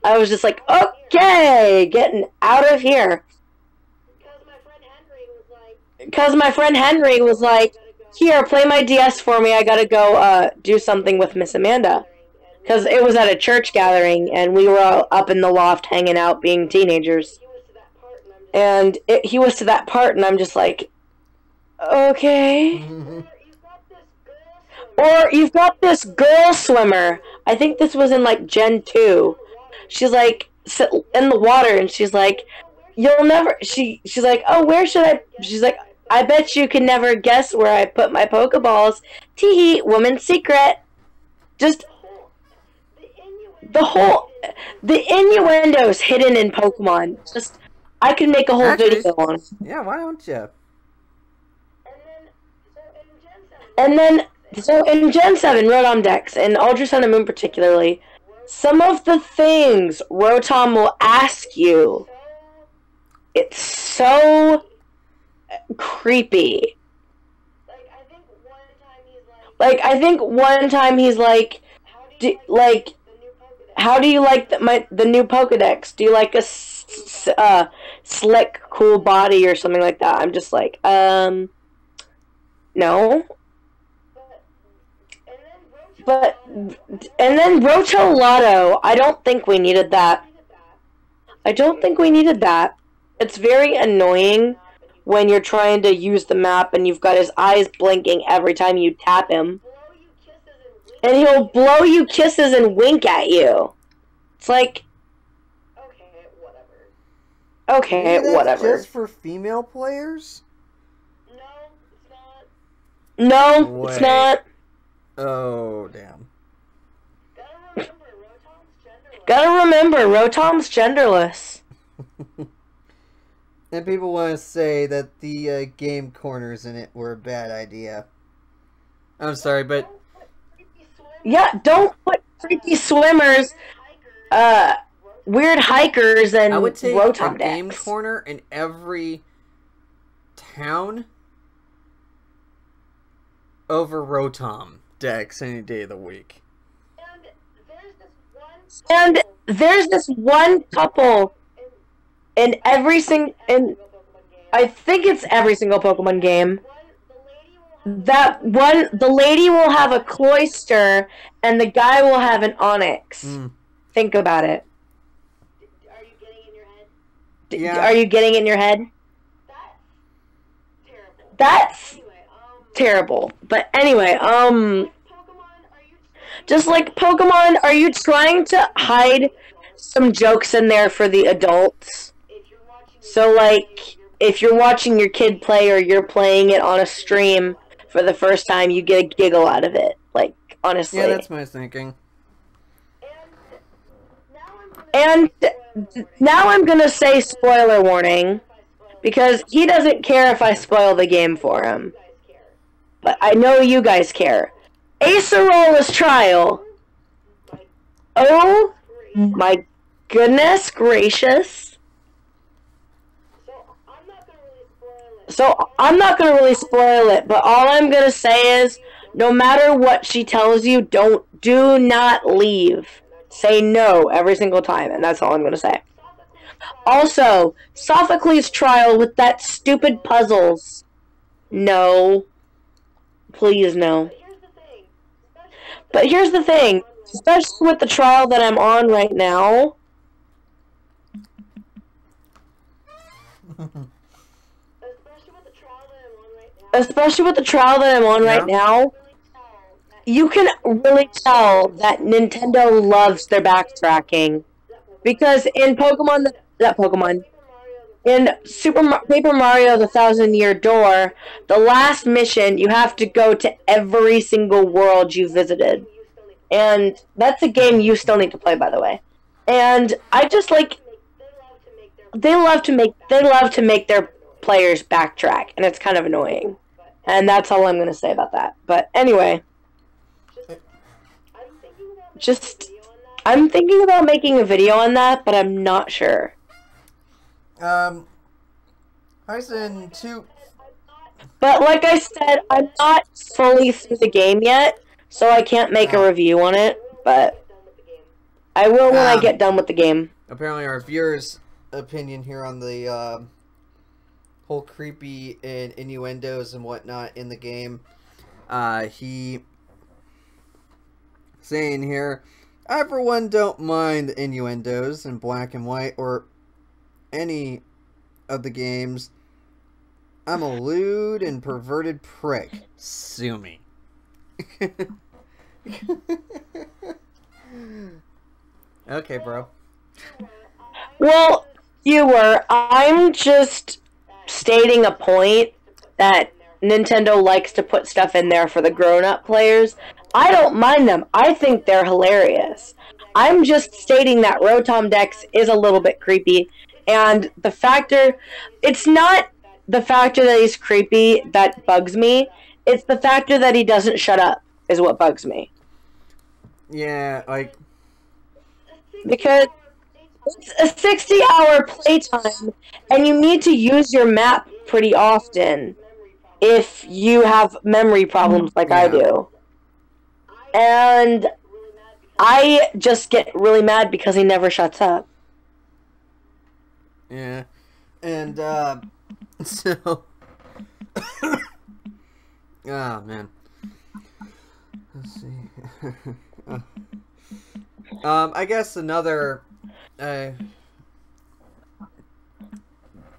Speaker 2: I was just like, okay, getting out of here. Because my friend Henry was like, "Here, play my DS for me. I gotta go do something with Miss Amanda." Because it was at a church gathering, and we were all up in the loft hanging out being teenagers. And he was to that part, and I'm just like, okay. Or you've got this girl swimmer. I think this was in like Gen 2. She's like in the water, and she's like, "You'll never." She's like, "Oh, where should I?" She's like, "I bet you can never guess where I put my Pokeballs." Teehee, woman's secret. Just the innuendos hidden in Pokemon. Just I could make a whole video on it.
Speaker 1: Yeah, why don't you?
Speaker 2: And then, so in Gen 7, Rotom Dex, and Ultra Sun and Moon particularly, some of the things Rotom will ask you, it's so creepy. Like, I think one time he's like, How do you like the new Pokedex? Do you like a slick, cool body or something like that? I'm just like, no. But and then Rotolato, I don't think we needed that. I don't think we needed that. It's very annoying when you're trying to use the map and you've got his eyes blinking every time you tap him. And he'll blow you kisses and wink at you. It's like... Okay,
Speaker 1: Maybe that's
Speaker 2: whatever.
Speaker 1: just for female players?
Speaker 2: No,
Speaker 1: Wait.
Speaker 2: it's not.
Speaker 1: Oh, damn.
Speaker 2: Gotta remember, Rotom's genderless.
Speaker 1: And people want to say that the game corners in it were a bad idea. I'm sorry, but...
Speaker 2: Yeah, don't put creepy swimmers, weird hikers, and
Speaker 1: I would take
Speaker 2: Rotom
Speaker 1: a game
Speaker 2: decks.
Speaker 1: corner in every town over Rotom decks any day of the week.
Speaker 2: And there's this one couple in every single... I think it's every single Pokemon game. The lady will have a Cloyster, and the guy will have an Onyx. Think about it.
Speaker 3: Are you getting in your head?
Speaker 1: Yeah.
Speaker 2: Are you getting it in your head?
Speaker 3: That's terrible.
Speaker 2: That's terrible. But anyway,
Speaker 3: Pokemon, are you
Speaker 2: just like Pokemon, are you trying to hide some jokes in there for the adults?
Speaker 3: if you're watching
Speaker 2: So, like, if you're watching your kid play or you're playing it on a stream for the first time, you get a giggle out of it. Like, honestly.
Speaker 1: Yeah, that's my thinking.
Speaker 2: And now I'm gonna say spoiler warning, because he doesn't care if I spoil the game for him. But I know you guys care. Acerola's Trial. Oh my goodness gracious. So I'm not gonna really spoil it, but all I'm gonna say is, no matter what she tells you, do not leave. Say no every single time, and that's all I'm gonna say. Also, Sophocles' Trial with that stupid puzzles. No. Please no. But here's the thing, especially with the trial that I'm on right now. Especially with the trial that I'm on right now, you can really tell that Nintendo loves their backtracking. Because in in Paper Mario The 1,000-Year Door, the last mission, you have to go to every single world you visited. And that's a game you still need to play, by the way. And I just like... They love to make their players backtrack, and it's kind of annoying. And that's all I'm going to say about that. But anyway... I'm thinking about making a video on that, but I'm not sure.
Speaker 1: Hyson 2.
Speaker 2: But like I said, I'm not fully through the game yet, so I can't make a review on it, but I will when I get done with the game.
Speaker 1: Apparently our viewers' opinion here on the whole creepy and innuendos and whatnot in the game, he saying here, I for one don't mind the innuendos in Black and White or any of the games. I'm a lewd and perverted prick. Sue me. Okay, bro.
Speaker 2: Well, viewer, I'm just stating a point that Nintendo likes to put stuff in there for the grown-up players. I don't mind them. I think they're hilarious. I'm just stating that Rotom Dex is a little bit creepy, and the factor... It's not the factor that he's creepy that bugs me. It's the factor that he doesn't shut up is what bugs me.
Speaker 1: Yeah, like...
Speaker 2: Because it's a 60-hour playtime, and you need to use your map pretty often if you have memory problems like I do. And I just get really mad because he never shuts up.
Speaker 1: Yeah. And, so... Oh, man. Let's see. I guess another game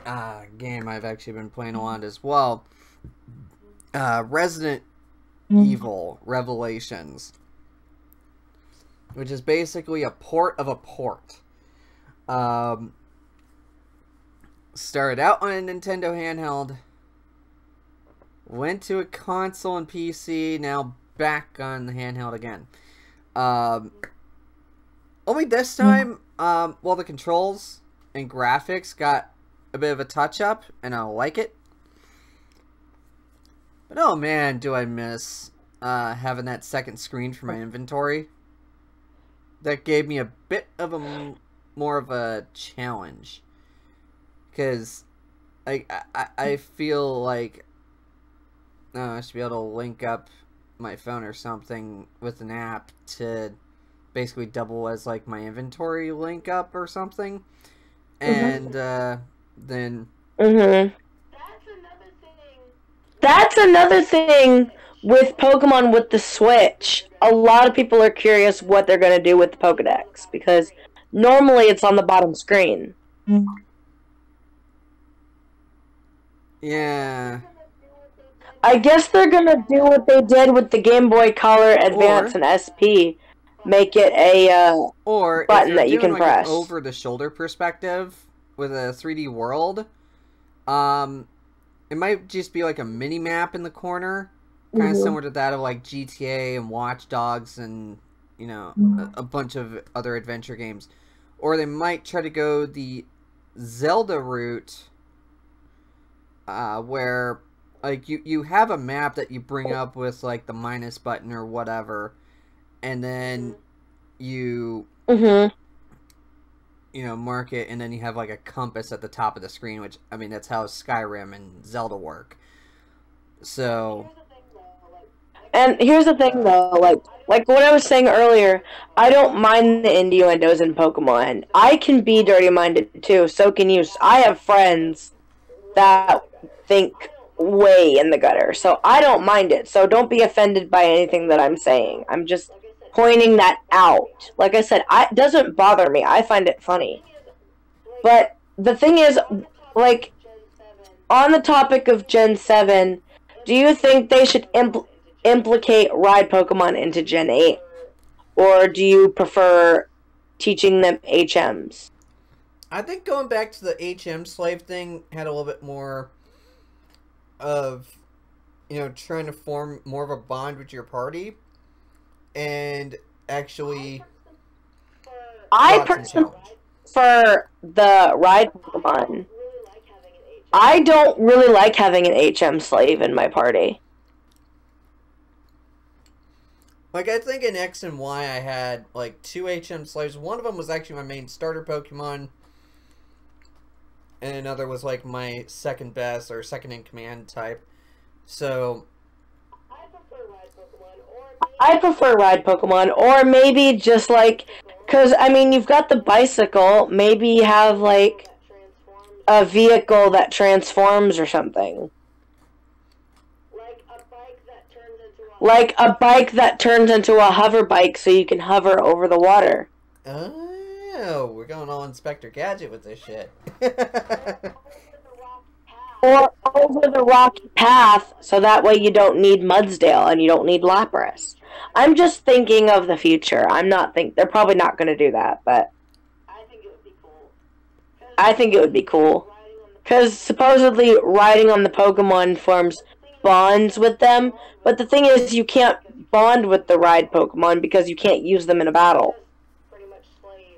Speaker 1: I've actually been playing a lot as well. Resident Evil Revelations, which is basically a port of a port. Started out on a Nintendo handheld, went to a console and PC, now back on the handheld again. Only this time, well, the controls and graphics got a bit of a touch-up, and I like it. But oh man, do I miss having that second screen for my inventory. That gave me a bit of a more of a challenge. Because I feel like I should be able to link up my phone or something with an app to basically double as like my inventory link up or something. And then
Speaker 2: That's another thing with Pokemon with the Switch. A lot of people are curious what they're going to do with the Pokedex, because normally it's on the bottom screen.
Speaker 1: Yeah.
Speaker 2: I guess they're going to do what they did with the Game Boy Color Advance and SP. Make it a button that you can press.
Speaker 1: An over-the-shoulder perspective with a 3D world, it might just be like a mini-map in the corner, kind of similar to that of like GTA and Watch Dogs and, you know, a bunch of other adventure games. Or they might try to go the Zelda route, where like you have a map that you bring up with like the minus button or whatever, and then you you know, mark it, and then you have like a compass at the top of the screen, which, I mean, that's how Skyrim and Zelda work. So,
Speaker 2: and here's the thing though, like what I was saying earlier, I don't mind the innuendos in Pokemon. I can be dirty-minded too, so can you. I have friends that think way in the gutter, so I don't mind it. So don't be offended by anything that I'm saying. I'm just pointing that out. Like I said, it doesn't bother me. I find it funny. But the thing is, like, on the topic of Gen 7, do you think they should implicate Ride Pokemon into Gen 8? Or do you prefer teaching them HMs?
Speaker 1: I think going back to the HM slave thing had a little bit more of, you know, trying to form more of a bond with your party. And actually,
Speaker 2: I personally prefer the Ride Pokemon. I don't really like having an HM slave in my party.
Speaker 1: Like, I think in X and Y I had, like, 2 HM slaves. One of them was actually my main starter Pokemon. And another was, like, my second best or second in command type. So
Speaker 2: I prefer Ride Pokemon, or maybe just like, because, I mean, you've got the bicycle, maybe have, like, a vehicle that transforms or something. Like a bike that turns into a hover bike so you can hover over the water.
Speaker 1: Oh, we're going all Inspector Gadget with this shit.
Speaker 2: Or over the rocky path, so that way you don't need Mudsdale and you don't need Lapras. I'm just thinking of the future. They're probably not going to do that, but I think it would be cool. Because supposedly riding on the Pokemon forms bonds with them, but the thing is you can't bond with the Ride Pokemon because you can't use them in a battle.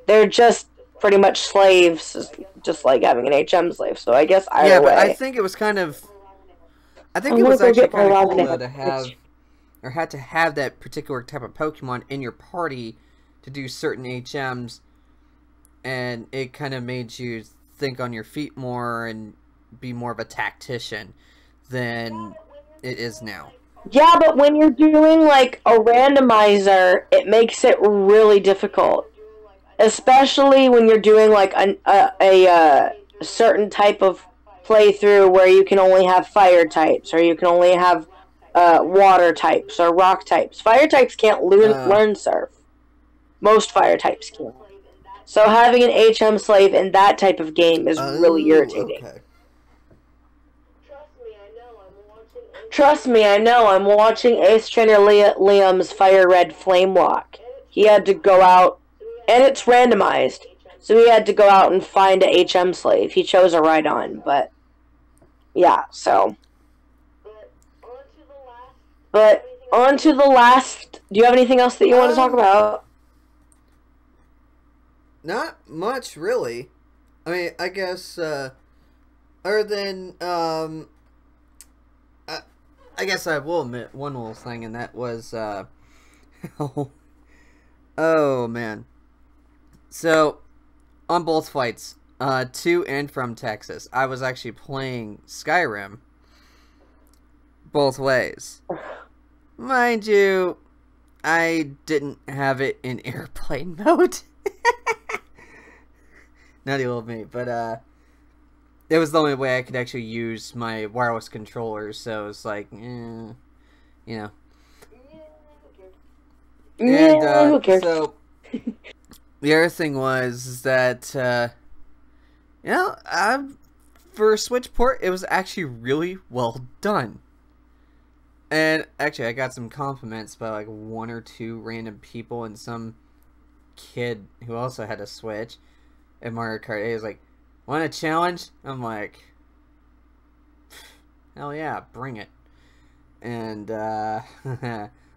Speaker 2: They're just pretty much slaves, just like having an HM slave. So I guess either way.
Speaker 1: But I think it was kind of... I think it was actually kind of cool, though, to have... or had to have that particular type of Pokemon in your party to do certain HMs, and it kind of made you think on your feet more and be more of a tactician than it is now.
Speaker 2: Yeah, but when you're doing like a randomizer, it makes it really difficult, especially when you're doing like a certain type of playthrough where you can only have fire types, or you can only have water types or rock types. Fire types can't learn surf. Most fire types can't. So having an HM slave in that type of game is really irritating.
Speaker 1: Okay.
Speaker 3: Trust me, I know. I'm watching
Speaker 2: Ace Trainer Liam's Fire Red Flame Lock. He had to go out, and it's randomized, so he had to go out and find a HM slave. He chose a Rhydon, but yeah, so. But on to the last. Do you have anything else that you want to talk about?
Speaker 1: Not much, really. I mean, I guess, other than, I guess I will admit one little thing, and that was, oh, man. So, on both flights, to and from Texas, I was actually playing Skyrim both ways. Mind you, I didn't have it in airplane mode. Nutty little me, but, it was the only way I could actually use my wireless controller, so it's like, you know. And,
Speaker 2: who cares?
Speaker 1: So, the other thing was that, for a Switch port, it was actually really well done. And, actually, I got some compliments by, like, one or two random people and some kid who also had a Switch at Mario Kart 8. He was like, want a challenge? I'm like, hell yeah, bring it. And,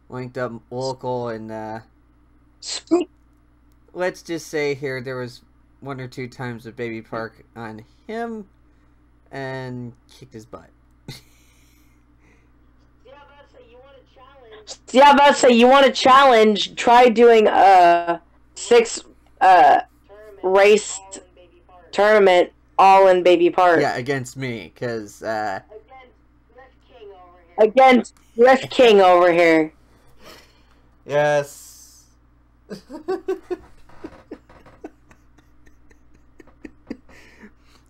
Speaker 1: linked up local, and, let's just say here, there was one or two times with Baby Park on him, and kicked his butt.
Speaker 2: Yeah, I'm about to say, you want a challenge? Try doing a 6 race tournament all in Baby Park.
Speaker 1: Yeah, against me, because,
Speaker 2: against Rift King over here.
Speaker 1: Yes.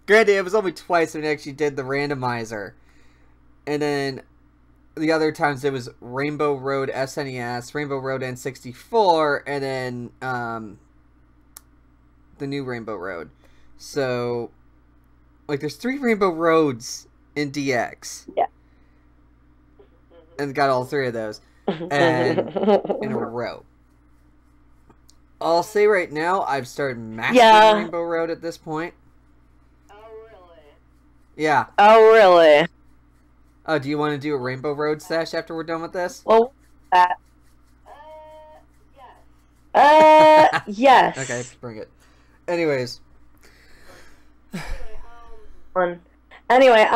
Speaker 1: Granted, it was only twice when I actually did the randomizer. And then the other times it was Rainbow Road SNES, Rainbow Road N64, and then the new Rainbow Road. So, like, there's 3 Rainbow Roads in DX.
Speaker 2: Yeah.
Speaker 1: And got all 3 of those. And in a row. I'll say right now, I've started mastering Rainbow Road at this point.
Speaker 3: Oh, really?
Speaker 1: Yeah.
Speaker 2: Oh, really?
Speaker 1: Oh, do you want to do a Rainbow Road stash after we're done with this?
Speaker 2: Well, that.
Speaker 3: Yes.
Speaker 2: Yes.
Speaker 1: Okay, bring it. Anyways.
Speaker 2: Anyway,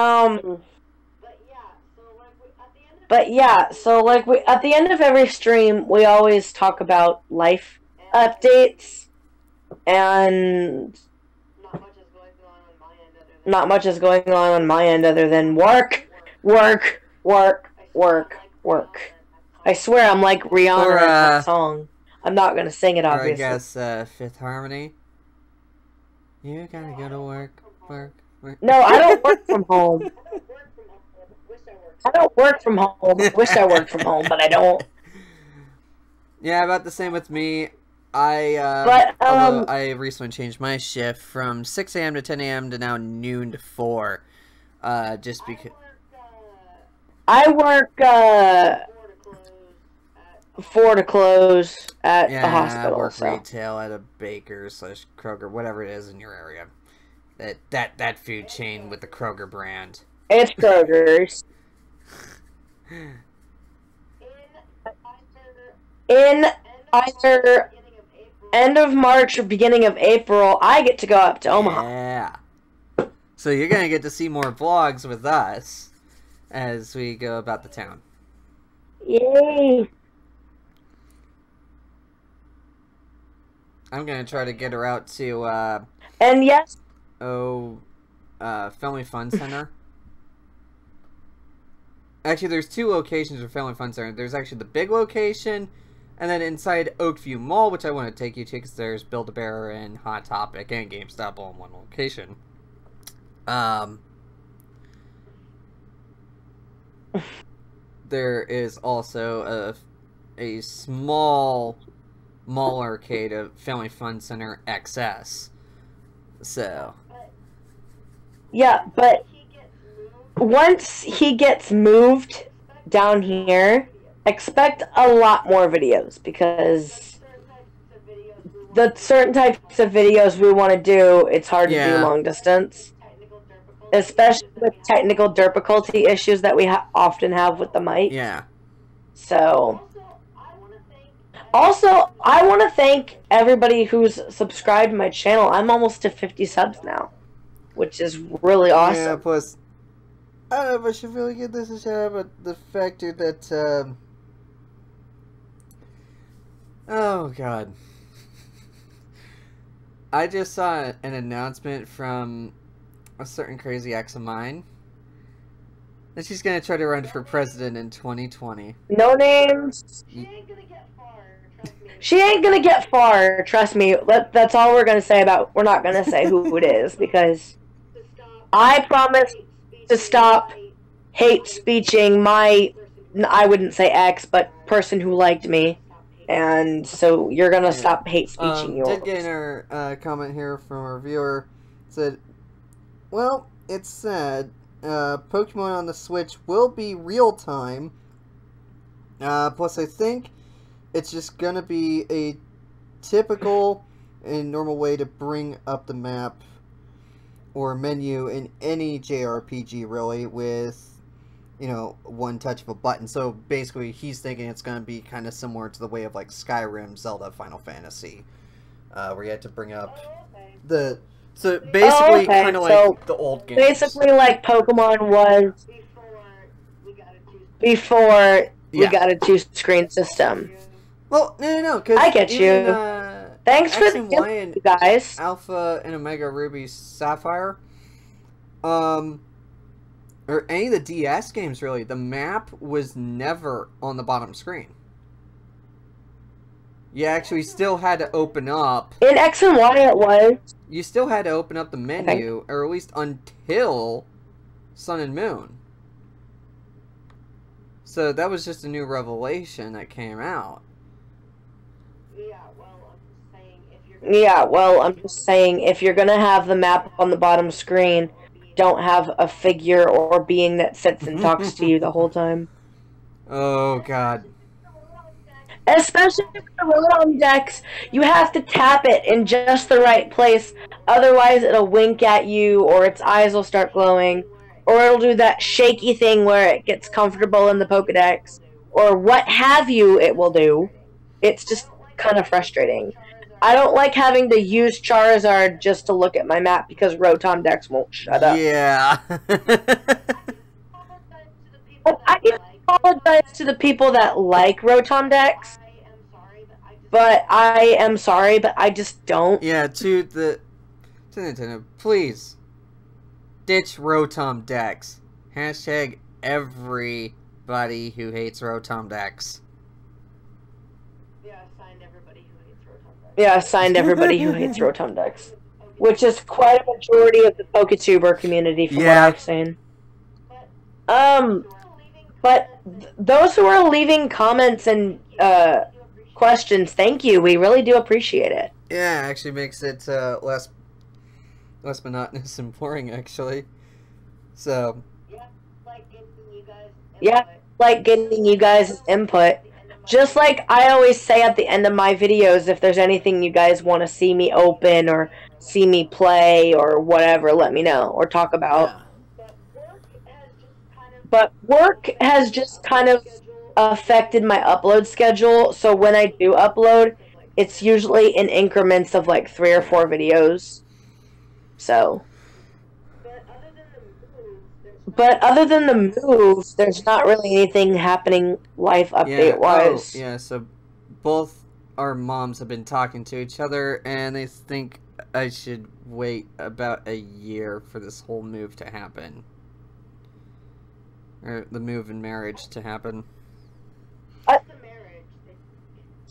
Speaker 3: But yeah, so like we,
Speaker 2: at the end of every stream, we always talk about life updates, and not much is going on my end other than work. I swear I'm like Rihanna in that song. I'm not gonna sing it, obviously.
Speaker 1: Or I guess, Fifth Harmony. You gotta go to work.
Speaker 2: No, I don't work from home. I don't work from home. I wish I worked from home, but I don't.
Speaker 1: Yeah, about the same with me. Although I recently changed my shift from 6 a.m. to 10 a.m. to now noon to 4. Just because...
Speaker 2: I work, 4 to close at the hospital.
Speaker 1: I work
Speaker 2: so.
Speaker 1: retail at a Baker/Kroger, whatever it is in your area. That food chain with the Kroger brand.
Speaker 2: It's Kroger's. In either end of March or beginning of April, I get to go up to Omaha.
Speaker 1: Yeah. So you're gonna get to see more vlogs with us as we go about the town.
Speaker 2: Yay!
Speaker 1: I'm gonna try to get her out to
Speaker 2: And yes,
Speaker 1: Family Fun Center. Actually, there's 2 locations for Family Fun Center. There's actually the big location, and then inside Oakview Mall, which I want to take you to because there's Build-A-Bear and Hot Topic and GameStop all in one location. There is also a small mall arcade of Family Fun Center XS. So.
Speaker 2: Yeah, but once he gets moved down here, expect a lot more videos, because the certain types of videos we want to do, it's hard to do long distance. Especially with technical difficulty issues that we often have with the mic.
Speaker 1: Yeah.
Speaker 2: So, also, I want to thank everybody who's subscribed to my channel. I'm almost to 50 subs now, which is really awesome.
Speaker 1: Yeah, plus, I don't know if I should really give this a shout out, but the factor that, oh, God. I just saw an announcement from a certain crazy ex of mine that she's gonna try to run for president in 2020.
Speaker 2: No names. She ain't gonna get far, trust me. She ain't gonna get far, trust me. That's all we're gonna say about. We're not gonna say who it is, because I promise to stop hate speeching my, I wouldn't say ex, but person who liked me. And so you're gonna stop hate speeching yours.
Speaker 1: Did get in our comment here from our viewer. Said, well, it's sad. Pokemon on the Switch will be real time. Plus, I think it's just gonna be a typical and normal way to bring up the map or menu in any JRPG, really, with, you know, one touch of a button. So basically, he's thinking it's going to be kind of similar to the way of like Skyrim, Zelda, Final Fantasy, where you had to bring up the. So basically, kind of like the old games.
Speaker 2: Basically, like Pokemon was before we got a 2-screen system.
Speaker 1: Well, no, because
Speaker 2: I get you. Thanks for the
Speaker 1: info,
Speaker 2: guys.
Speaker 1: Alpha and Omega Ruby Sapphire. Or any of the DS games, really, the map was never on the bottom screen. You actually still had to open up.
Speaker 2: In X and Y it was.
Speaker 1: You still had to open up the menu, or at least until Sun and Moon. So that was just a new revelation that came out.
Speaker 2: Yeah, well, I'm just saying, if you're gonna have the map on the bottom screen, don't have a figure or being that sits and talks to you the whole time.
Speaker 1: Oh, God.
Speaker 2: Especially with the Rotom decks, you have to tap it in just the right place, otherwise it'll wink at you, or its eyes will start glowing, or it'll do that shaky thing where it gets comfortable in the Pokedex, or what have you it will do. It's just kind of frustrating. I don't like having to use Charizard just to look at my map because Rotom decks won't shut up.
Speaker 1: Yeah.
Speaker 2: I apologize to the people that like Rotom decks, but I am sorry, but I just don't.
Speaker 1: Yeah, to Nintendo, please ditch Rotom decks. Hashtag everybody who hates Rotom decks.
Speaker 2: Yeah, signed everybody who hates Rotom decks. Which is quite a majority of the Poketuber community from what I've seen. But those who are leaving comments and questions, thank you. We really do appreciate it.
Speaker 1: Yeah, it actually makes it less monotonous and boring, actually. So.
Speaker 2: Yeah, like getting you guys' input. Just like I always say at the end of my videos, if there's anything you guys want to see me open or see me play or whatever, let me know or talk about.
Speaker 1: Yeah.
Speaker 2: But work has just kind of affected my upload schedule, so when I do upload, it's usually in increments of like 3 or 4 videos. So. But other than the moves, there's not really anything happening life update-wise.
Speaker 1: Yeah, so both our moms have been talking to each other, and they think I should wait about a year for this whole move to happen. Or the move in marriage to happen?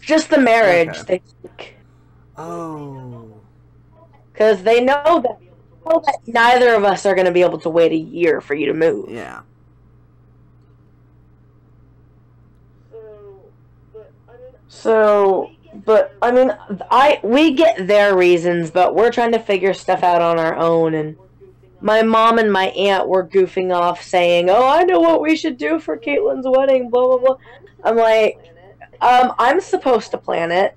Speaker 2: Just the marriage.
Speaker 1: Okay.
Speaker 2: They think.
Speaker 1: Oh.
Speaker 2: Because they know that neither of us are going to be able to wait a year for you to move.
Speaker 1: Yeah.
Speaker 2: So, but I mean, we get their reasons, but we're trying to figure stuff out on our own. And my mom and my aunt were goofing off, saying, "Oh, I know what we should do for Caitlin's wedding." Blah blah blah. I'm like, I'm supposed to plan it,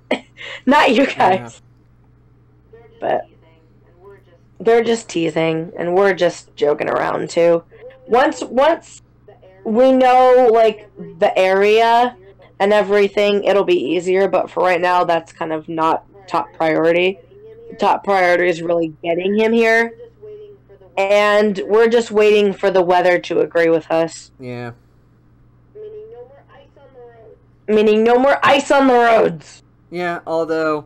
Speaker 2: not you guys. Yeah. But they're just teasing, and we're just joking around too. Once we know like the area and everything, it'll be easier. But for right now, that's kind of not top priority. The top priority is really getting him here, and we're just waiting for the weather to agree with us.
Speaker 1: Yeah.
Speaker 2: Meaning no more ice on the roads.
Speaker 1: Yeah, although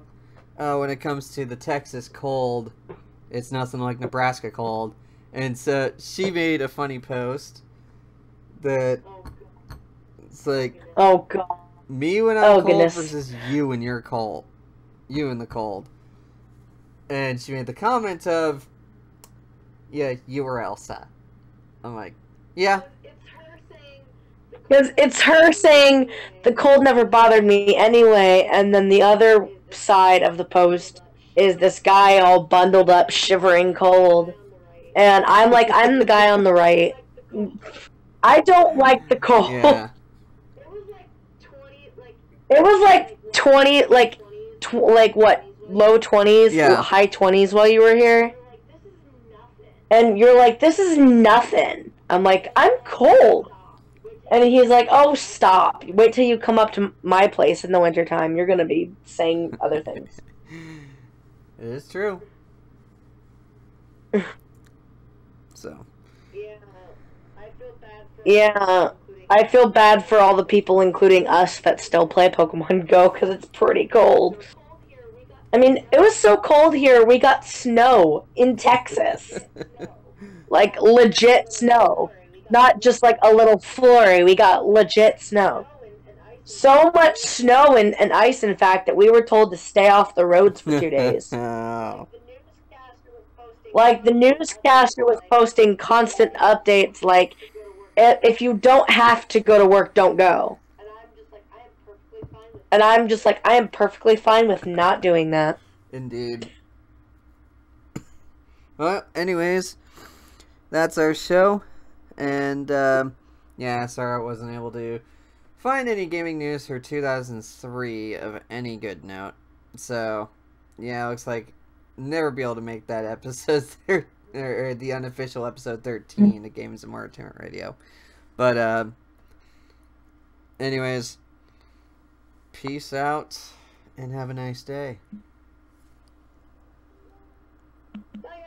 Speaker 1: when it comes to the Texas cold, it's nothing like Nebraska cold. And so she made a funny post that it's like,
Speaker 2: oh god,
Speaker 1: me when I'm cold versus you when you're cold, you in the cold. And she made the comment of, yeah, you were Elsa. I'm like, yeah.
Speaker 2: Because it's her saying the cold never bothered me anyway, and then the other side of the post is this guy all bundled up, shivering cold. And I'm like, I'm the guy on the right. I don't like the cold.
Speaker 1: Yeah.
Speaker 2: It was like 20, like what, low 20s,
Speaker 1: yeah.
Speaker 2: high 20s while you were here. And you're like, this is nothing. I'm like, I'm cold. And he's like, oh, stop. Wait till you come up to my place in the wintertime. You're going to be saying other things.
Speaker 1: It is true. So.
Speaker 2: Yeah, I feel bad for all the people, including us, that still play Pokemon Go, because it's pretty cold. I mean, it was so cold here, we got snow in Texas. Like, legit snow. Not just like a little flurry, we got legit snow. So much snow and ice, in fact, that we were told to stay off the roads for 2 days.
Speaker 1: Oh.
Speaker 2: Like, the newscaster was posting constant updates, like, if you don't have to go to work, don't go. And I'm just like, I am perfectly fine with not doing that.
Speaker 1: Indeed. Well, anyways, that's our show. And, yeah, sorry I wasn't able to find any gaming news for 2003 of any good note. So, yeah, it looks like never be able to make that episode or the unofficial episode 13 of Games and More Entertainment Radio. But, anyways, peace out and have a nice day.
Speaker 3: Bye,